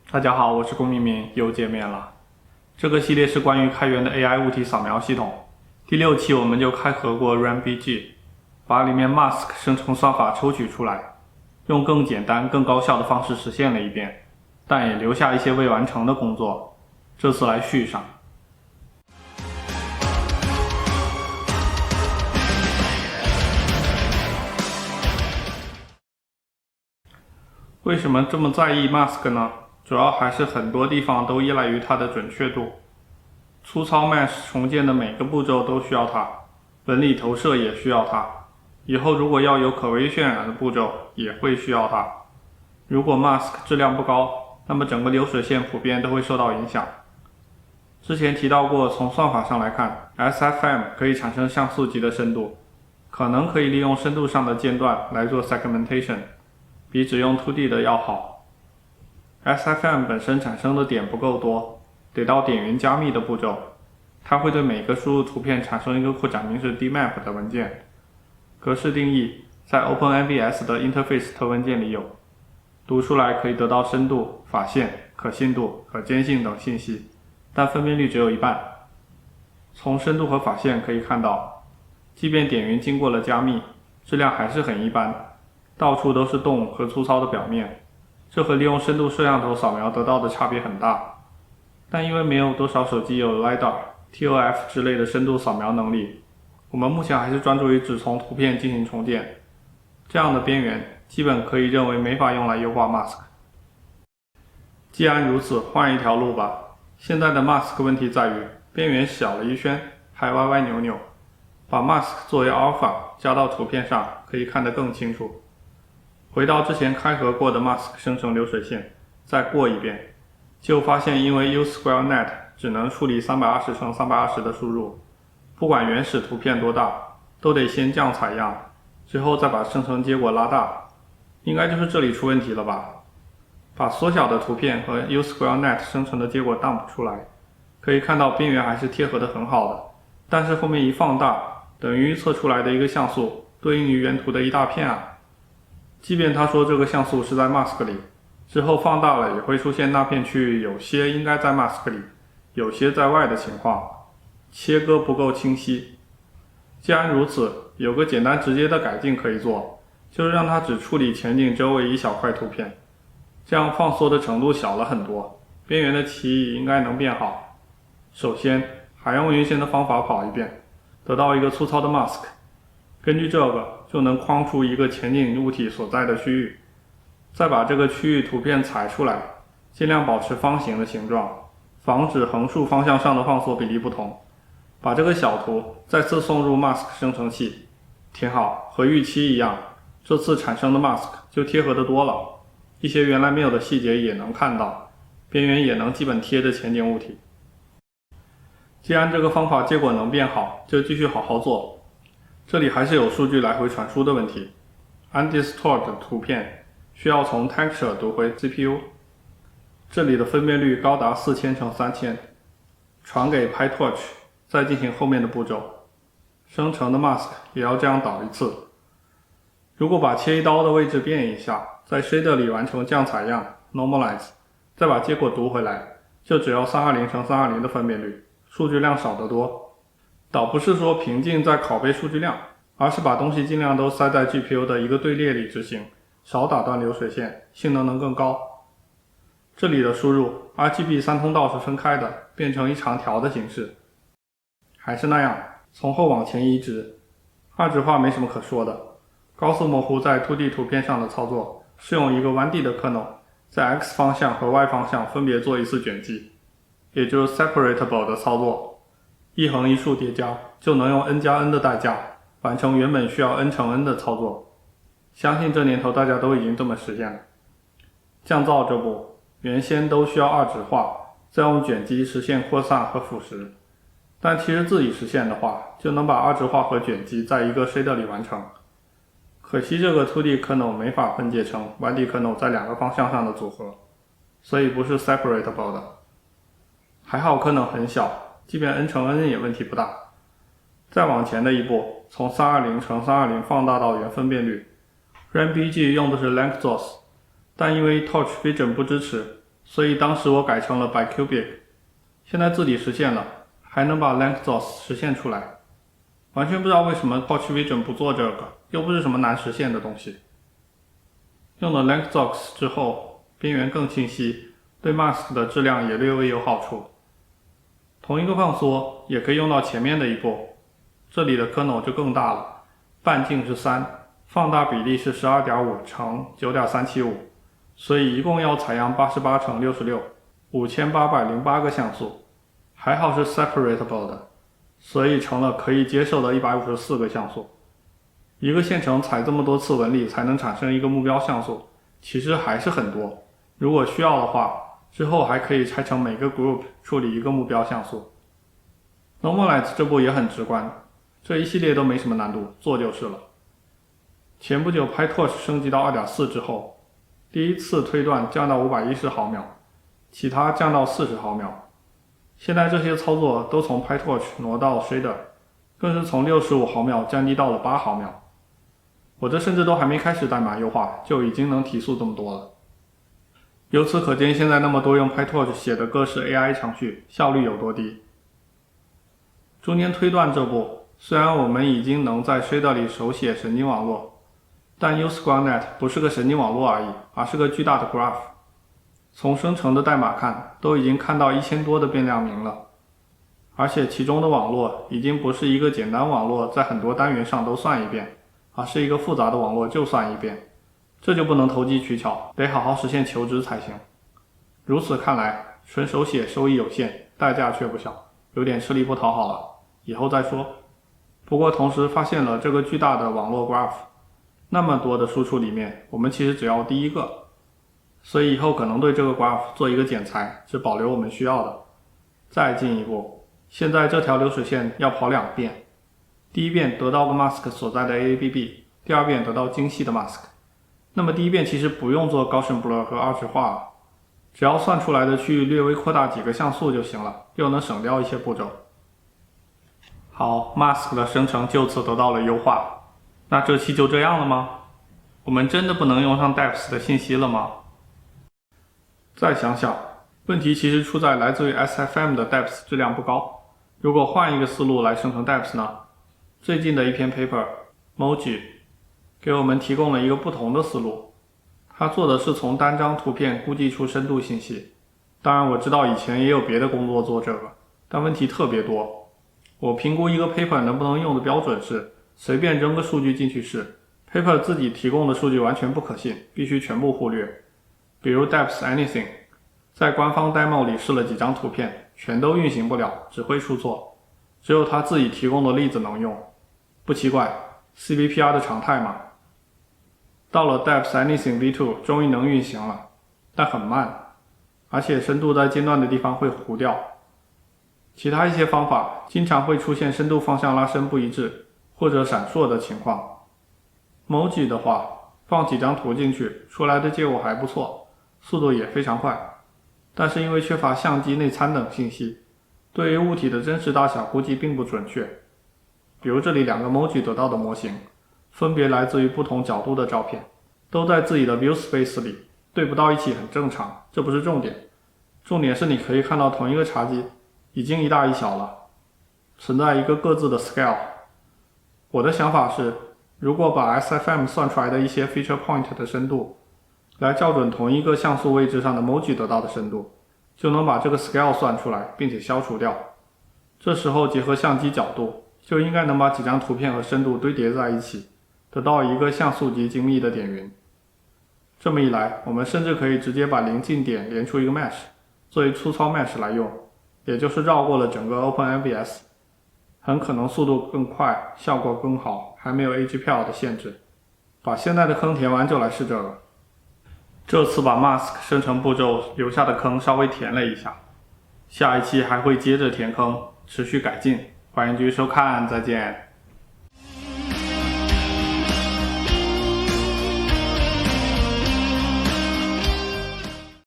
大家好，我是龚明明，又见面了。这个系列是关于开源的 AI 物体扫描系统。第6期我们就开盒过 RunBG， 把里面 Mask 生成算法抽取出来，用更简单、更高效的方式实现了一遍，但也留下一些未完成的工作，这次来续上。为什么这么在意 Mask 呢？主要还是很多地方都依赖于它的准确度。粗糙 Mesh 重建的每个步骤都需要它，纹理投射也需要它。以后如果要有可微渲染的步骤，也会需要它。如果 Mask 质量不高，那么整个流水线普遍都会受到影响。之前提到过，从算法上来看 ，SFM 可以产生像素级的深度，可能可以利用深度上的间断来做 segmentation， 比只用 2D 的要好。SFM 本身产生的点不够多，得到点云加密的步骤，它会对每个输入图片产生一个扩展名是 DMAP 的文件。格式定义在 OpenMVS 的 Interface 特文件里有，读出来可以得到深度、法线、可信度、可见性等信息，但分辨率只有一半。从深度和法线可以看到，即便点云经过了加密，质量还是很一般，到处都是洞和粗糙的表面。这和利用深度摄像头扫描得到的差别很大，但因为没有多少手机有 LiDAR、ToF 之类的深度扫描能力，我们目前还是专注于只从图片进行重建。这样的边缘基本可以认为没法用来优化 Mask。既然如此，换一条路吧。现在的 Mask 问题在于边缘小了一圈，还歪歪扭扭。把 Mask 作为 Alpha 加到图片上，可以看得更清楚。回到之前开盒过的 Mask 生成流水线，再过一遍，就发现因为 USquareNet 只能处理320×320的输入，不管原始图片多大，都得先降采样，之后再把生成结果拉大。应该就是这里出问题了吧？把缩小的图片和 USquareNet 生成的结果 dump 出来，可以看到边缘还是贴合的很好的，但是后面一放大，等于测出来的一个像素对应于原图的一大片啊。即便他说这个像素是在 Mask 里，之后放大了也会出现那片区域有些应该在 Mask 里，有些在外的情况，切割不够清晰。既然如此，有个简单直接的改进可以做，就是让它只处理前景周围一小块图片，这样放缩的程度小了很多，边缘的歧义应该能变好。首先，还用原先的方法跑一遍，得到一个粗糙的 Mask， 根据这个就能框出一个前景物体所在的区域，再把这个区域图片裁出来，尽量保持方形的形状，防止横竖方向上的放缩比例不同。把这个小图再次送入 Mask 生成器，挺好，和预期一样，这次产生的 Mask 就贴合得多了，一些原来没有的细节也能看到，边缘也能基本贴着前景物体。既然这个方法结果能变好，就继续好好做。这里还是有数据来回传输的问题。Undistort 的图片需要从 Texture 读回 CPU， 这里的分辨率高达4000×3000，传给 PyTorch， 再进行后面的步骤。生成的 Mask 也要这样导一次。如果把切一刀的位置变一下，在 Shader 里完成降采样 Normalize， 再把结果读回来，就只要320×320的分辨率，数据量少得多。倒不是说瓶颈在拷贝数据量，而是把东西尽量都塞在 GPU 的一个队列里执行，少打断流水线，性能能更高。这里的输入 RGB 3通道是分开的，变成一长条的形式。还是那样，从后往前移植，二质化没什么可说的。高速模糊在 2D 图片上的操作，是用一个 1D 的 kernel 在 X 方向和 Y 方向分别做一次卷积，也就是 separatable 的操作。一横一竖叠加，就能用 n+n 的代价完成原本需要 n×n 的操作。相信这年头大家都已经这么实现了。降噪这步，原先都需要二质化，再用卷积实现扩散和腐蚀。但其实自己实现的话，就能把二质化和卷积在一个 shader 里完成。可惜这个 2D kernel 没法分解成 1D kernel 在两个方向上的组合，所以不是 separatable 的。还好 kernel 很小，即便 n×n 也问题不大。再往前的一步，从320×320放大到原分辨率。RunBG 用的是 Lanczos， 但因为 Torch Vision 不支持，所以当时我改成了 bicubic。现在自己实现了，还能把 lengthos 实现出来，完全不知道为什么 Torch Vision 不做这个，又不是什么难实现的东西。用了 lengthos 之后，边缘更清晰，对 mask 的质量也略微有好处。同一个放缩也可以用到前面的一步，这里的 kernel 就更大了，半径是3，放大比例是 12.5 乘 9.375， 所以一共要采样88乘66 5808个像素，还好是 separatable 的，所以成了可以接受的154个像素。一个线程采这么多次纹理才能产生一个目标像素，其实还是很多。如果需要的话，之后还可以拆成每个 group 处理一个目标像素。Normalize 这步也很直观，这一系列都没什么难度，做就是了。前不久 PyTorch 升级到 2.4 之后，第一次推断降到510毫秒，其他降到40毫秒。现在这些操作都从 PyTorch 挪到 Shader， 更是从65毫秒降低到了8毫秒。我这甚至都还没开始代码优化，就已经能提速这么多了。由此可见，现在那么多用 PyTorch 写的各式 AI 程序效率有多低。中间推断这步，虽然我们已经能在 Shader 里手写神经网络，但 UseGroundNet 不是个神经网络而已，而是个巨大的 graph。从生成的代码看，都已经看到1000多的变量名了，而且其中的网络已经不是一个简单网络在很多单元上都算一遍，而是一个复杂的网络就算一遍。这就不能投机取巧，得好好实现求职才行。如此看来，纯手写收益有限，代价却不小，有点吃力不讨好了，以后再说。不过同时发现了这个巨大的网络 graph， 那么多的输出里面，我们其实只要第一个，所以以后可能对这个 graph 做一个剪裁，只保留我们需要的。再进一步，现在这条流水线要跑2遍，第一遍得到个 mask 所在的 AABB， 第二遍得到精细的 mask。那么第一遍其实不用做 Gaussian blur 和二质化了，只要算出来的区域略微扩大几个像素就行了，又能省掉一些步骤。好， mask 的生成就此得到了优化。那这期就这样了吗？我们真的不能用上 depth 的信息了吗？再想想，问题其实出在来自于 SFM 的 depth 质量不高。如果换一个思路来生成 depth 呢？最近的一篇 paper Moji 给我们提供了一个不同的思路，他做的是从单张图片估计出深度信息。当然我知道以前也有别的工作做这个，但问题特别多。我评估一个 paper 能不能用的标准是随便扔个数据进去试， paper 自己提供的数据完全不可信，必须全部忽略。比如 depth anything， 在官方 demo 里试了几张图片，全都运行不了，只会出错，只有他自己提供的例子能用。不奇怪， CVPR 的常态嘛。到了 depth anything v2 终于能运行了，但很慢，而且深度在间断的地方会糊掉。其他一些方法经常会出现深度方向拉伸不一致或者闪烁的情况。Moji 的话，放几张图进去，出来的结果还不错，速度也非常快，但是因为缺乏相机内参等信息，对于物体的真实大小估计并不准确。比如这里2个 Moji 得到的模型，分别来自于不同角度的照片，都在自己的 view space 里，对不到一起很正常，这不是重点。重点是你可以看到同一个茶几已经一大一小了，存在一个各自的 scale。 我的想法是，如果把 SFM 算出来的一些 feature point 的深度来校准同一个像素位置上的 Moji 得到的深度，就能把这个 scale 算出来并且消除掉。这时候结合相机角度，就应该能把几张图片和深度堆叠在一起，得到一个像素级精密的点云。这么一来，我们甚至可以直接把临近点连出一个 mesh， 作为粗糙 mesh 来用，也就是绕过了整个 OpenMVS， 很可能速度更快，效果更好，还没有 AGPL 的限制。把现在的坑填完就来试这个。这次把 mask 生成步骤留下的坑稍微填了一下，下一期还会接着填坑，持续改进。欢迎继续收看，再见。